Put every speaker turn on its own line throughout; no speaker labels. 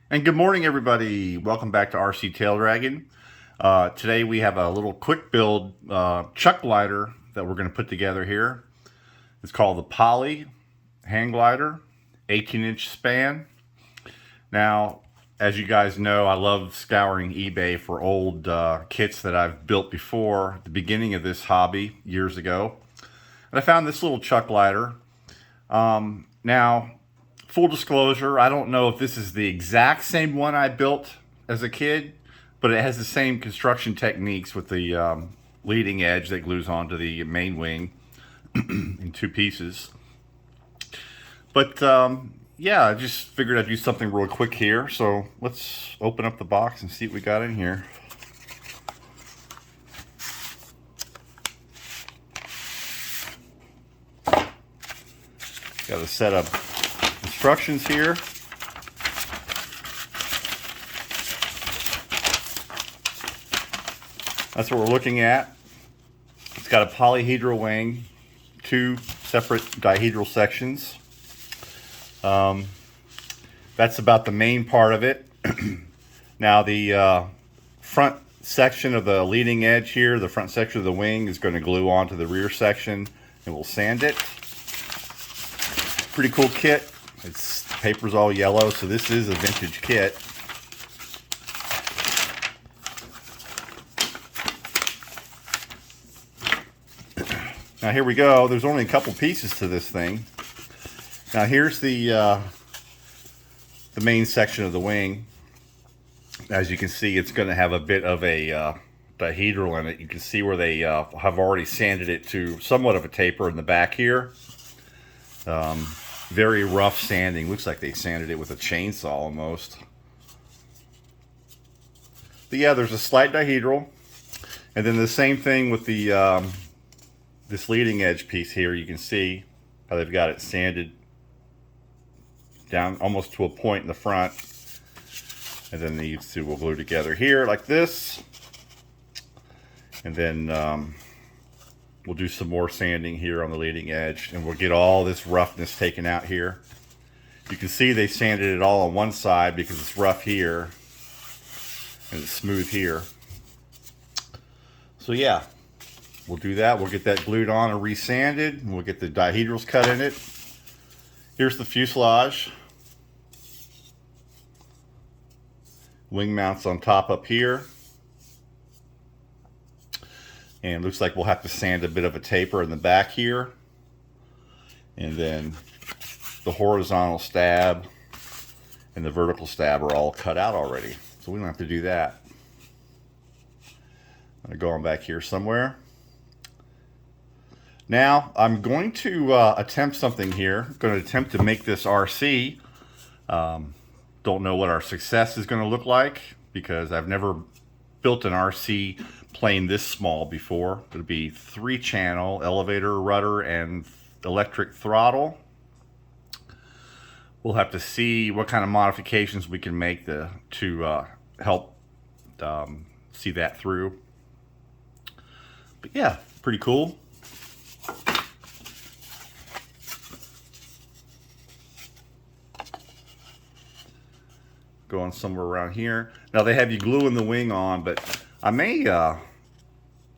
And good morning, everybody. Welcome back to RC Taildraggin. Today we have a little quick build chuck glider that we're going to put together here. It's called the Poly Hang Glider, 18-inch span. Now, as you guys know, I love scouring eBay for old kits that I've built before at the beginning of this hobby years ago. And I found this little chuck glider. Now, full disclosure, I don't know if this is the exact same one I built as a kid, but it has the same construction techniques with the leading edge that glues onto the main wing in two pieces. But yeah, I just figured I'd do something real quick here. So let's open up the box and see what we got in here. Got a set of instructions here. That's what we're looking at. It's got a polyhedral wing, two separate dihedral sections. That's about the main part of it. Now the front section of the leading edge here, the front section of the wing, is going to glue onto the rear section and we'll sand it. Pretty cool kit. Its paper's all yellow, so this is a vintage kit. Now here we go. There's only a couple pieces to this thing. Now here's the main section of the wing. As you can see, it's going to have a bit of a dihedral in it. You can see where they have already sanded it to somewhat of a taper in the back here. Very rough sanding. Looks like they sanded it with a chainsaw almost. But yeah, there's a slight dihedral. And then the same thing with the this leading edge piece here. You can see how they've got it sanded down almost to a point in the front. And then these two will glue together here like this. And then we'll do some more sanding here on the leading edge and we'll get all this roughness taken out here. You can see they sanded it all on one side because it's rough here and it's smooth here. So yeah, we'll do that. We'll get that glued on and resanded and we'll get the dihedrals cut in it. Here's the fuselage. Wing mounts on top up here. And looks like we'll have to sand a bit of a taper in the back here. And then the horizontal stab and the vertical stab are all cut out already. So we don't have to do that. I'm going to go on back here somewhere. Now I'm going to attempt something here. I'm going to attempt to make this RC. Don't know what our success is going to look like because I've never built an RC plane this small before. It'll be 3-channel elevator, rudder, and electric throttle. We'll have to see what kind of modifications we can make to help see that through. But yeah, pretty cool. Going somewhere around here. Now they have you gluing the wing on, but I may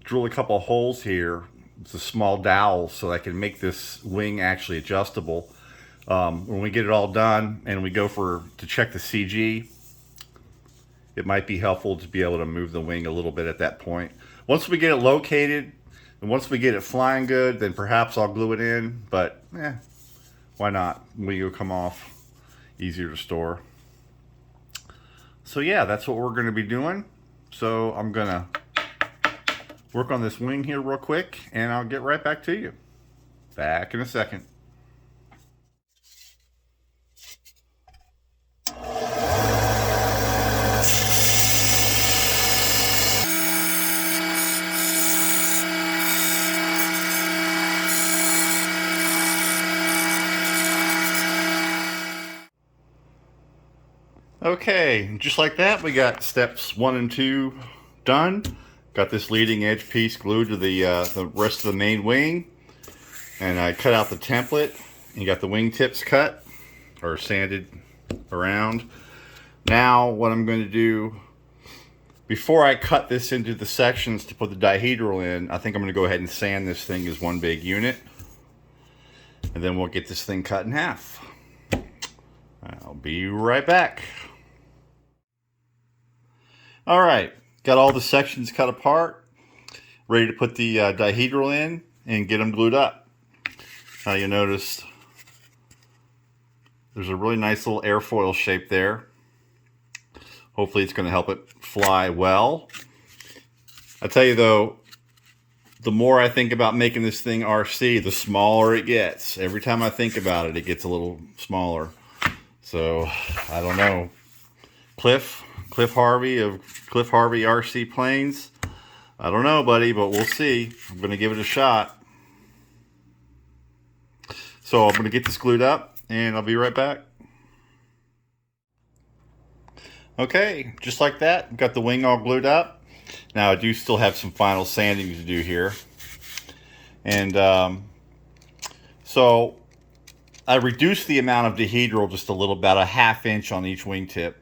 drill a couple of holes here. It's a small dowel so I can make this wing actually adjustable. When we get it all done and we go to check the CG, it might be helpful to be able to move the wing a little bit at that point. Once we get it located and once we get it flying good, then perhaps I'll glue it in, but why not? Wing will come off, easier to store. So yeah, that's what we're going to be doing. So I'm going to work on this wing here real quick and I'll get right back to you. Back in a second. Okay, just like that, we got steps 1 and 2 done. Got this leading edge piece glued to the rest of the main wing. And I cut out the template and got the wing tips cut or sanded around. Now what I'm going to do, before I cut this into the sections to put the dihedral in, I think I'm going to go ahead and sand this thing as one big unit. And then we'll get this thing cut in half. I'll be right back. All right, got all the sections cut apart, ready to put the dihedral in and get them glued up. Now you notice there's a really nice little airfoil shape there. Hopefully it's going to help it fly well. I tell you though, the more I think about making this thing RC, the smaller it gets. Every time I think about it, it gets a little smaller. So, I don't know. Cliff Harvey of Cliff Harvey RC Planes. I don't know, buddy, but we'll see. I'm going to give it a shot. So, I'm going to get this glued up, and I'll be right back. Okay, just like that, got the wing all glued up. Now I do still have some final sanding to do here. And so I reduced the amount of dihedral just a little, about a ½ inch on each wingtip.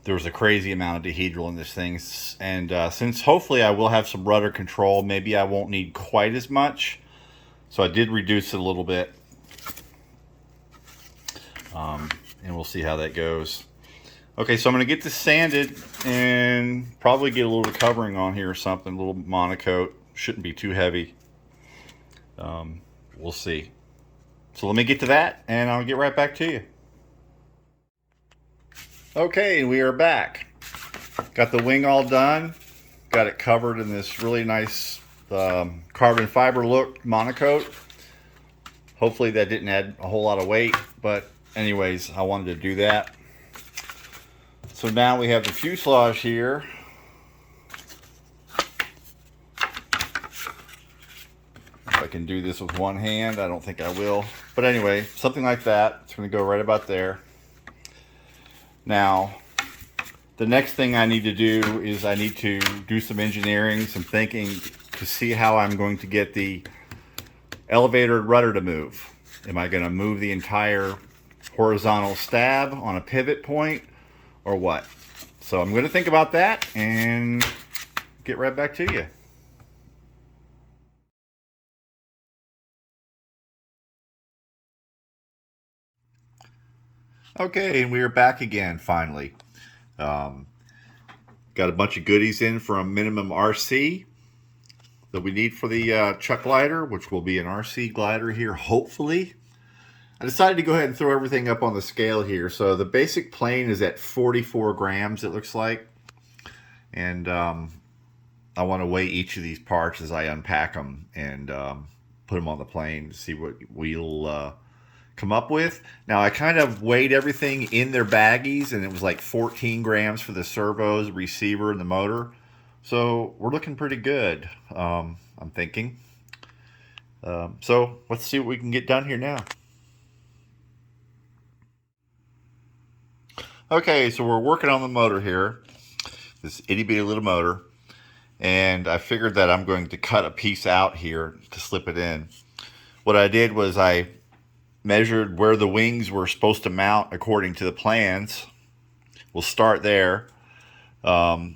There was a crazy amount of dihedral in this thing. And since hopefully I will have some rudder control, maybe I won't need quite as much. So I did reduce it a little bit. And we'll see how that goes. Okay, so I'm going to get this sanded and probably get a little covering on here or something, a little monocoat. Shouldn't be too heavy. We'll see. So let me get to that and I'll get right back to you. Okay, we are back. Got the wing all done. Got it covered in this really nice carbon fiber look monocoat. Hopefully that didn't add a whole lot of weight, but anyways, I wanted to do that. So now we have the fuselage here. If I can do this with one hand, I don't think I will. But anyway, something like that. It's going to go right about there. Now, the next thing I need to do is I need to do some engineering, some thinking to see how I'm going to get the elevator and rudder to move. Am I going to move the entire horizontal stab on a pivot point or what? So I'm going to think about that and get right back to you. Okay, and we are back again finally. Got a bunch of goodies in from Minimum RC that we need for the chuck glider, which will be an RC glider here, hopefully. I decided to go ahead and throw everything up on the scale here. So the basic plane is at 44 grams, it looks like. And I want to weigh each of these parts as I unpack them and put them on the plane to see what we'll come up with. Now I kind of weighed everything in their baggies and it was like 14 grams for the servos, the receiver, and the motor. So we're looking pretty good, I'm thinking. So let's see what we can get done here now. Okay, so we're working on the motor here, this itty bitty little motor, and I figured that I'm going to cut a piece out here to slip it in. What I did was I measured where the wings were supposed to mount according to the plans. We'll start there. Drew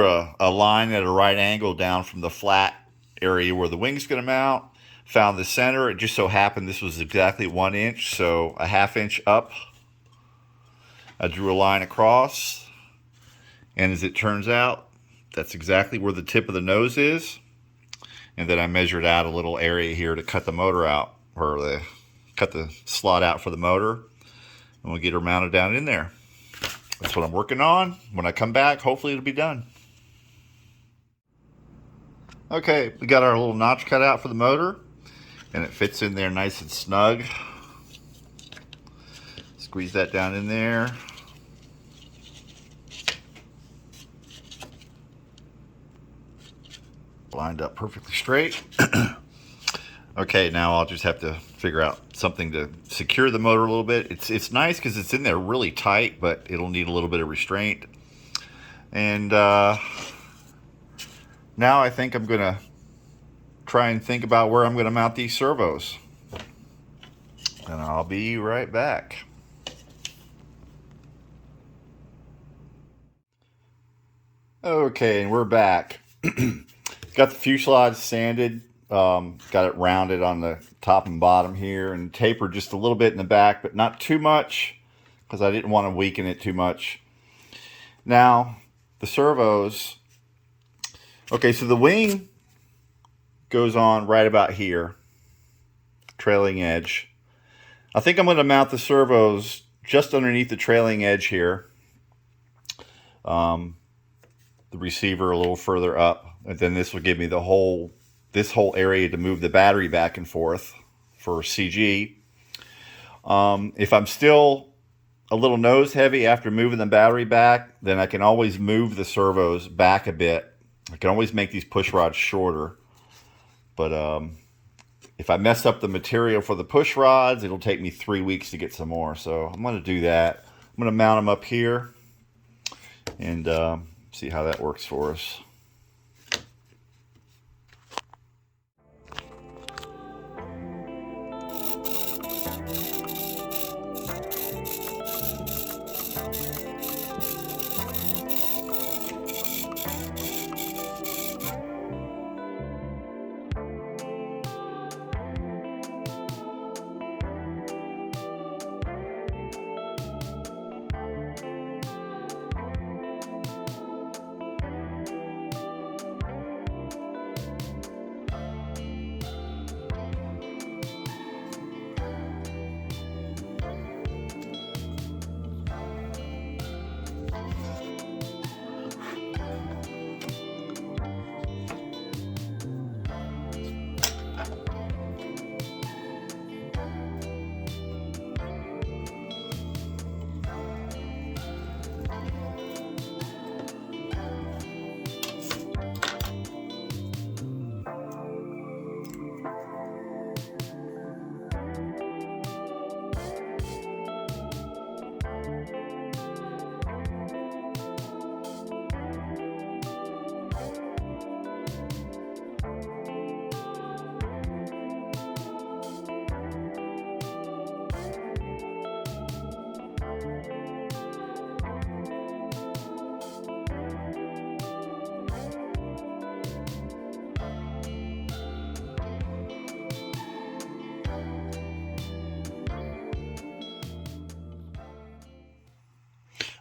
a line at a right angle down from the flat area where the wing's going to mount. Found the center. It just so happened this was exactly 1 inch, so a ½ inch up. I drew a line across, and as it turns out, that's exactly where the tip of the nose is. And then I measured out a little area here to cut the motor out, or cut the slot out for the motor, and we'll get her mounted down in there. That's what I'm working on. When I come back, hopefully it'll be done. Okay, we got our little notch cut out for the motor, and it fits in there nice and snug. Squeeze that down in there. Lined up perfectly straight. Okay, now I'll just have to figure out something to secure the motor a little bit. It's nice because it's in there really tight, but it'll need a little bit of restraint. And now I think I'm gonna try and think about where I'm gonna mount these servos. And I'll be right back. Okay, and we're back. Got the fuselage sanded, got it rounded on the top and bottom here, and tapered just a little bit in the back, but not too much, because I didn't want to weaken it too much. Now, the servos. Okay, so the wing goes on right about here, trailing edge. I think I'm going to mount the servos just underneath the trailing edge here. The receiver a little further up, and then this will give me this whole area to move the battery back and forth for CG. If I'm still a little nose heavy after moving the battery back, then I can always move the servos back a bit. I can always make these push rods shorter. But if I mess up the material for the push rods, it'll take me 3 weeks to get some more. So I'm going to do that. I'm going to mount them up here and see how that works for us.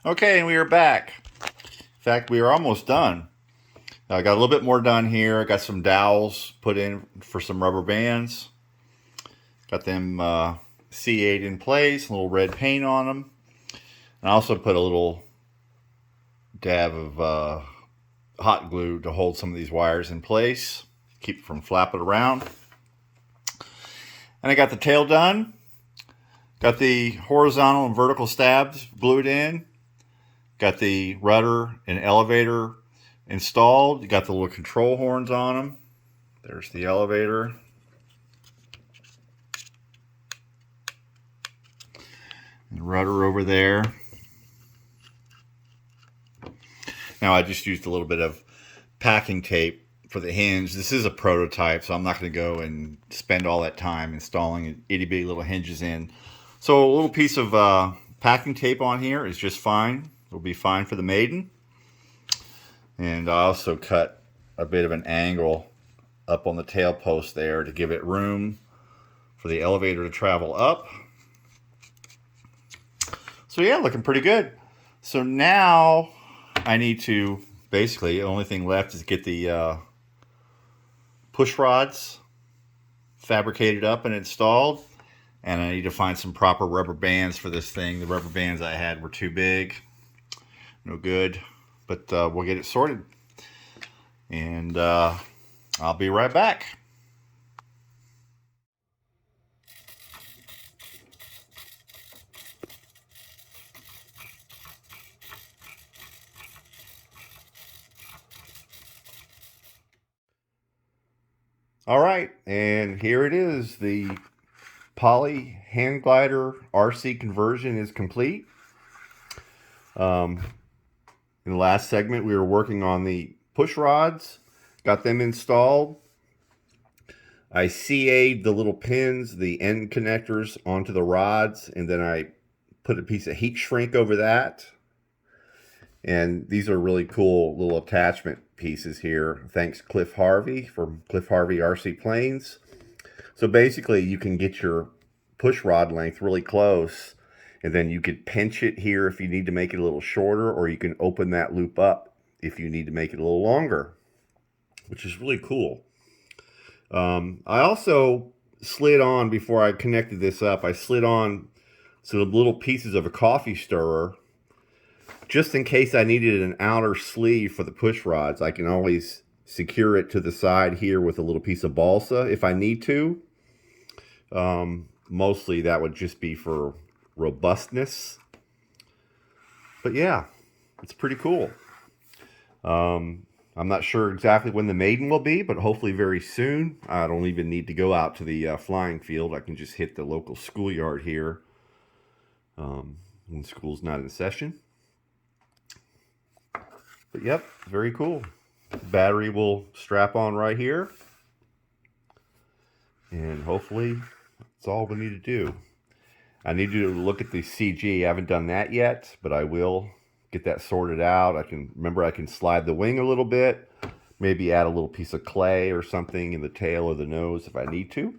Okay, and we are back. In fact, we are almost done. I got a little bit more done here. I got some dowels put in for some rubber bands. Got them C8 in place, a little red paint on them. And I also put a little dab of hot glue to hold some of these wires in place, keep it from flapping around. And I got the tail done. Got the horizontal and vertical stabs glued in. Got the rudder and elevator installed. Got the little control horns on them. There's the elevator. And rudder over there. Now I just used a little bit of packing tape for the hinge. This is a prototype, so I'm not going to go and spend all that time installing itty bitty little hinges in. So a little piece of packing tape on here is just fine. It'll be fine for the maiden. And I also cut a bit of an angle up on the tail post there to give it room for the elevator to travel up. So yeah, looking pretty good. So now I need to, basically, the only thing left is get the push rods fabricated up and installed. And I need to find some proper rubber bands for this thing. The rubber bands I had were too big. No good. But we'll get it sorted. And I'll be right back. All right, and here it is. The Poly hand glider RC conversion is complete. In the last segment, we were working on the push rods, got them installed. I CA'd the little pins, the end connectors onto the rods, and then I put a piece of heat shrink over that. And these are really cool little attachment pieces here. Thanks Cliff Harvey from Cliff Harvey RC Planes. So basically you can get your push rod length really close, and then you could pinch it here if you need to make it a little shorter, or you can open that loop up if you need to make it a little longer, which is really cool. I also slid on, before I connected this up, I slid on some little pieces of a coffee stirrer just in case I needed an outer sleeve for the push rods. I can always secure it to the side here with a little piece of balsa if I need to. Mostly that would just be for robustness. But yeah, it's pretty cool. I'm not sure exactly when the maiden will be, but hopefully very soon. I don't even need to go out to the flying field. I can just hit the local schoolyard here when school's not in session. But yep, very cool. Battery will strap on right here. And hopefully that's all we need to do. I need to look at the CG. I haven't done that yet, but I will get that sorted out. I can slide the wing a little bit, maybe add a little piece of clay or something in the tail or the nose if I need to.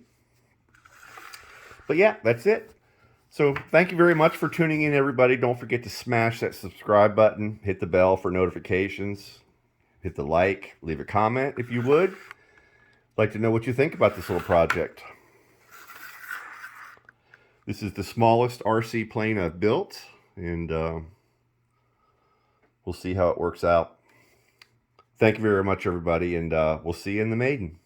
But yeah, that's it. So thank you very much for tuning in, everybody. Don't forget to smash that subscribe button, hit the bell for notifications, hit the like, leave a comment if you would. I'd like to know what you think about this little project. This is the smallest RC plane I've built, and we'll see how it works out. Thank you very much, everybody, and we'll see you in the maiden.